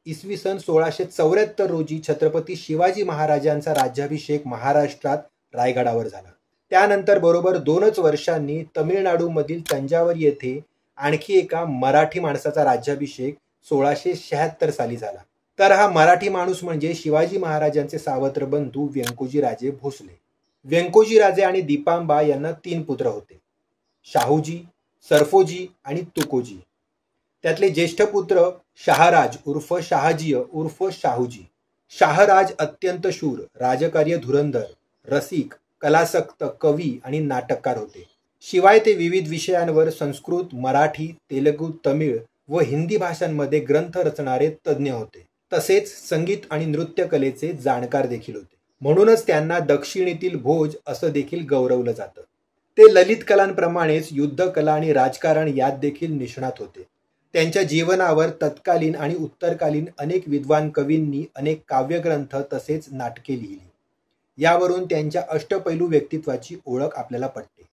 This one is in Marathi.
इसवी सन 1674 रोजी छत्रपती शिवाजी महाराजांचा राज्याभिषेक महाराष्ट्रात रायगडावर झाला. त्यानंतर बरोबर 2च वर्षांनी तमिळनाडूमधील तंजावर येथे आणखी एका मराठी माणसाचा राज्याभिषेक 1676 साली झाला. तर हा मराठी माणूस म्हणजे शिवाजी महाराजांचे सावत्र बंधू व्यंकोजीराजे भोसले. व्यंकोजीराजे आणि दीपांबा यांना 3 पुत्र होते, शाहूजी, सरफोजी आणि तुकोजी. त्यातले ज्येष्ठ पुत्र शहाराज उर्फ शहाजीय उर्फ शाहूजी. शहाराज अत्यंत शूर, राजकार्य धुरंधर, रसिक, कलासक्त, कवी आणि नाटककार होते. शिवाय ते विविध विषयांवर संस्कृत, मराठी, तेलुगू, तमिळ व हिंदी भाषांमध्ये ग्रंथ रचणारे तज्ज्ञ होते. तसेच संगीत आणि नृत्य कलेचे जाणकार देखील होते. म्हणूनच त्यांना दक्षिणेतील भोज असं देखील गौरवलं जातं. ते ललित कलांप्रमाणेच युद्धकला आणि राजकारण यात देखील निष्णात होते. त्यांच्या जीवनावर तत्कालीन आणि उत्तरकालीन अनेक विद्वान कवींनी अनेक काव्यग्रंथ तसेच नाटके लिहिली. यावरून त्यांच्या अष्टपैलू व्यक्तित्वाची ओळख आपल्याला पटते.